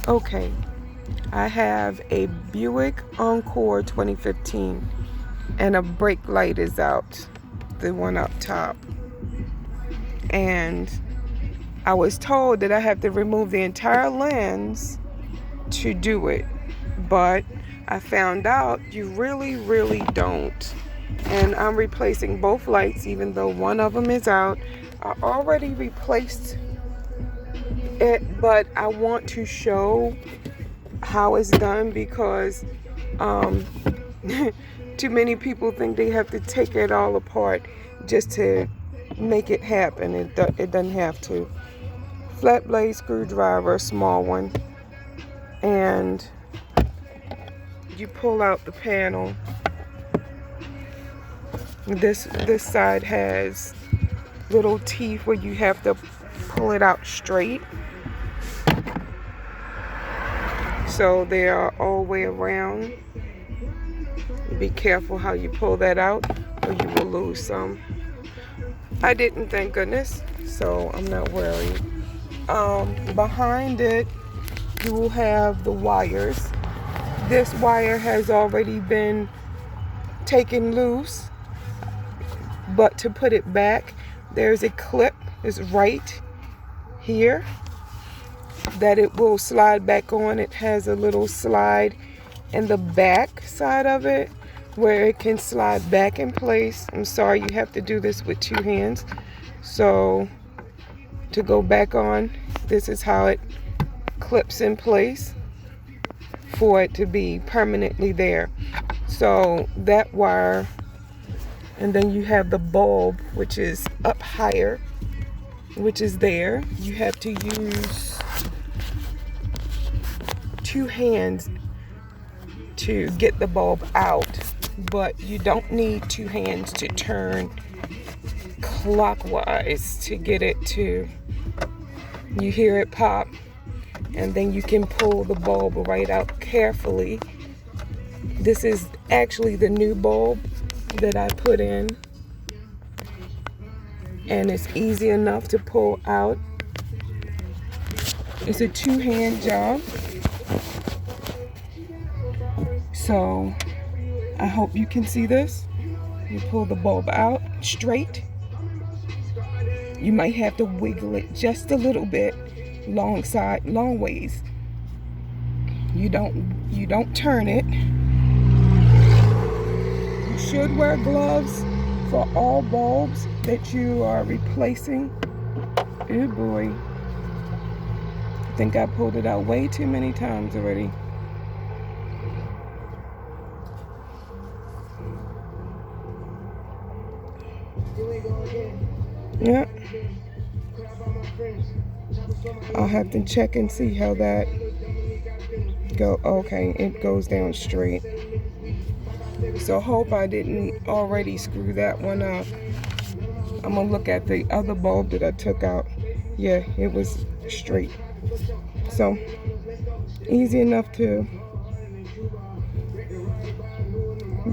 Okay, I have a Buick Encore 2015 and a brake light is out, the one up top. And I was told that I have to remove the entire lens to do it, but I found out you really don't. And I'm replacing both lights even though one of them is out. I already replaced it, but I want to show how it's done because too many people think they have to take it all apart just to make it happen. It doesn't have to. Flat blade screwdriver, small one, and you pull out the panel. This side has little teeth where you have to pull it out straight. So they are all the way around. Be careful how you pull that out or you will lose some. I didn't, thank goodness, so I'm not worried. Behind it, you will have the wires. This wire has already been taken loose, but to put it back, there's a clip, it's right here, that it will slide back on. It has a little slide in the back side of it where it can slide back in place. I'm sorry, you have to do this with two hands. So to go back on, this is how it clips in place for it to be permanently there. So that wire, and then you have the bulb, which is up higher, which is there. You have to use two hands to get the bulb out, but you don't need two hands to turn clockwise to get it to, you hear it pop, and then you can pull the bulb right out carefully. This is actually the new bulb that I put in, and it's easy enough to pull out. It's a two-hand job. So I hope you can see this. You pull the bulb out straight. You might have to wiggle it just a little bit, long ways. You don't turn it. You should wear gloves for all bulbs that you are replacing. Oh boy. I think I pulled it out way too many times already. Yeah. I'll have to check and see how that go. Okay, it goes down straight. So hope I didn't already screw that one up. I'm gonna look at the other bulb that I took out. Yeah, it was straight. So easy enough to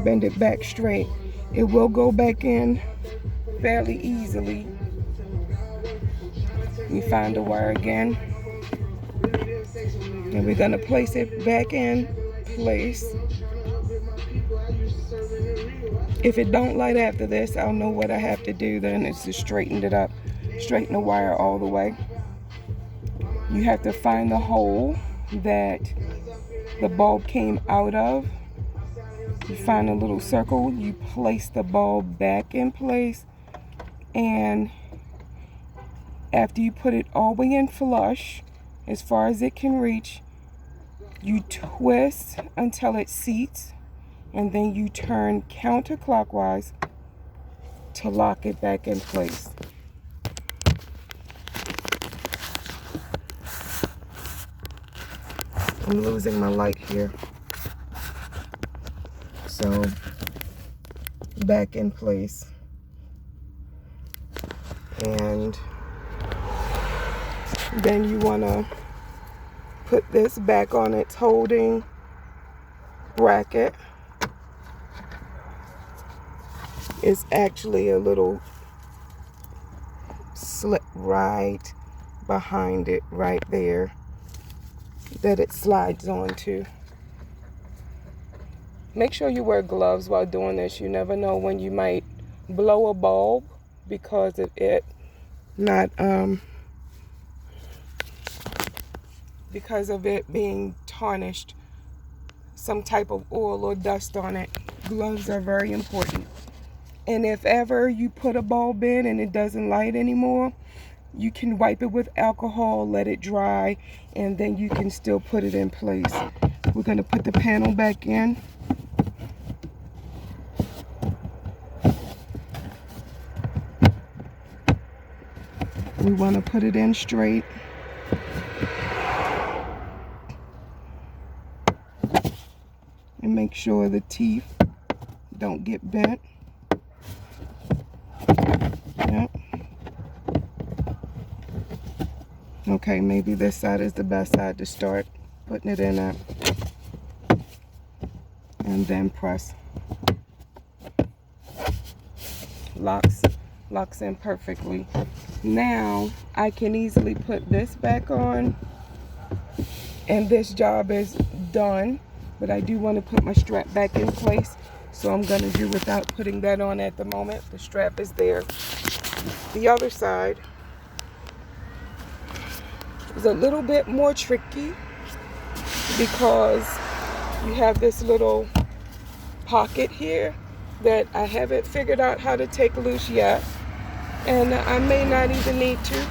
bend it back straight. It will go back in fairly easily. We find the wire again, and we're gonna place it back in place. If it don't light after this, I'll know what I have to do then. It's to straighten it up, straighten the wire all the way. You have to find the hole that the bulb came out of. You find a little circle, you place the bulb back in place, and after you put it all the way in flush, as far as it can reach, you twist until it seats, and then you turn counterclockwise to lock it back in place. I'm losing my light here. So, back in place. And then you want to put this back on its holding bracket. It's actually a little slit right behind it, right there. that it slides onto. Make sure you wear gloves while doing this. You never know when you might blow a bulb because of it not because of it being tarnished, some type of oil or dust on it. Gloves are very important. And if ever you put a bulb in and it doesn't light anymore, you can wipe it with alcohol, let it dry, and then you can still put it in place. We're going to put the panel back in. We want to put it in straight. And make sure the teeth don't get bent. Yep. Okay, maybe this side is the best side to start putting it in at. And then press. Locks in perfectly. Now I can easily put this back on, and this job is done. But I do want to put my strap back in place, so I'm going to do without putting that on at the moment. The strap is there. The other side is a little bit more tricky because you have this little pocket here that I haven't figured out how to take loose yet, and I may not even need to,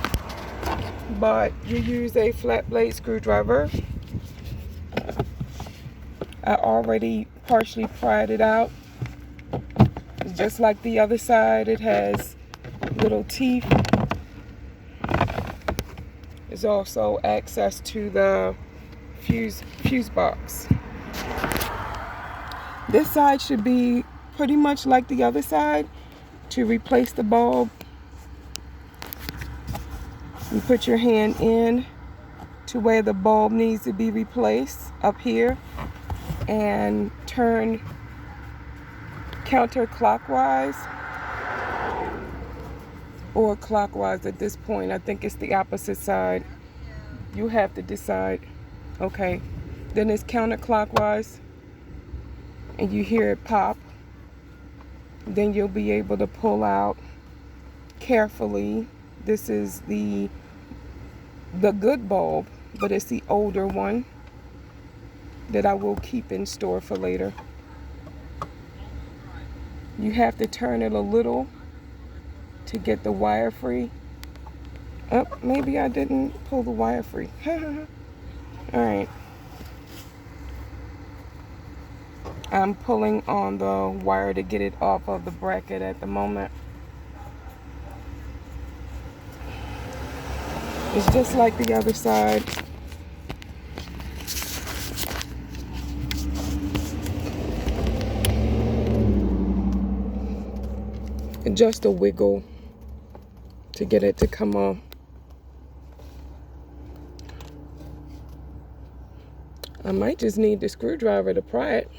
but you use a flat blade screwdriver. I already partially pried it out. It's just like the other side. It has little teeth. There's also access to the fuse box. This side should be pretty much like the other side. To replace the bulb, you put your hand in to where the bulb needs to be replaced up here and turn counterclockwise or clockwise at this point. I think it's the opposite side. You have to decide. Okay, then it's counterclockwise and you hear it pop. Then you'll be able to pull out carefully. This is the good bulb, but it's the older one that I will keep in store for later. You have to turn it a little to get the wire free. Oh, maybe I didn't pull the wire free. Alright. I'm pulling on the wire to get it off of the bracket at the moment. It's just like the other side. Just a wiggle to get it to come off. I might just need the screwdriver to pry it.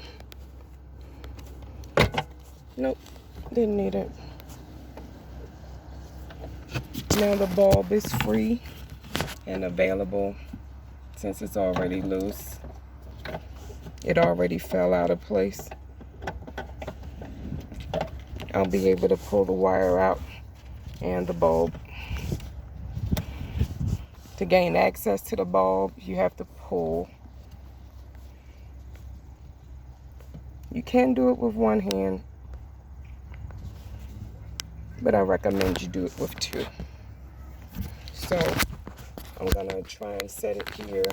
Nope, didn't need it. Now the bulb is free and available since it's already loose. It already fell out of place. I'll be able to pull the wire out and the bulb. To gain access to the bulb, you have to pull. You can do it with one hand, but I recommend you do it with two. So I'm gonna try and set it here.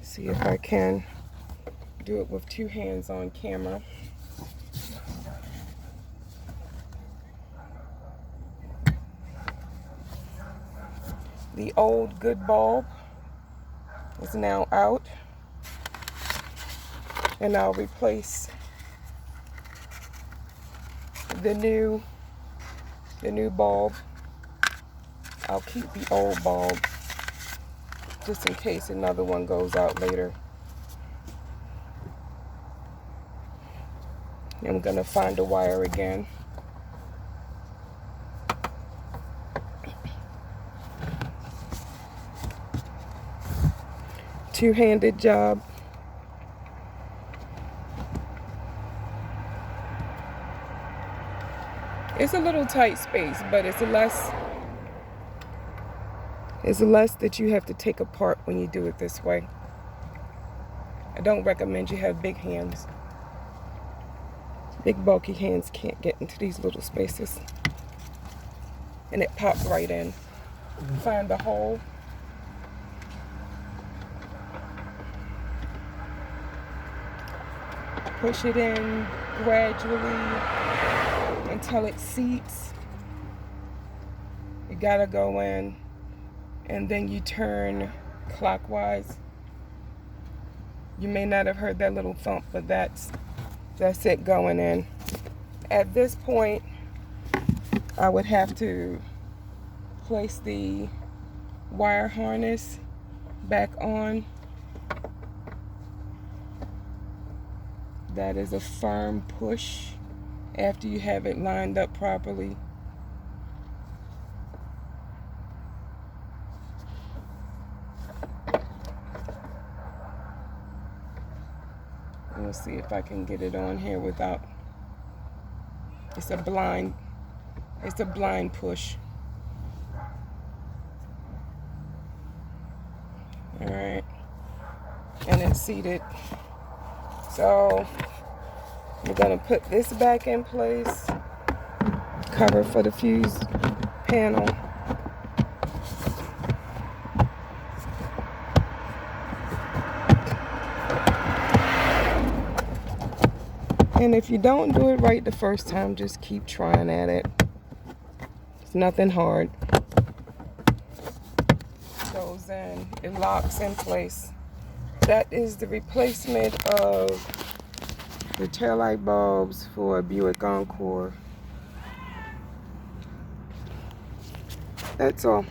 See if I can do it with two hands on camera. The old good bulb is now out, and I'll replace the new bulb. I'll keep the old bulb just in case another one goes out later. I'm gonna find a wire again. two-handed job. It's a little tight space, but it's less that you have to take apart when you do it this way. I don't recommend you have big hands. Big bulky hands can't get into these little spaces. And it popped right in. Find the hole. Push it in gradually until it seats. You gotta go in, and then you turn clockwise. You may not have heard that little thump, but that's it going in. At this point, I would have to place the wire harness back on. That is a firm push after you have it lined up properly. We'll see if I can get it on here without, it's a blind push. All right, and it's seated. So we're gonna put this back in place, cover for the fuse panel. And if you don't do it right the first time, just keep trying at it. It's nothing hard. Goes in, it locks in place. That is the replacement of the taillight bulbs for a Buick Encore. That's all.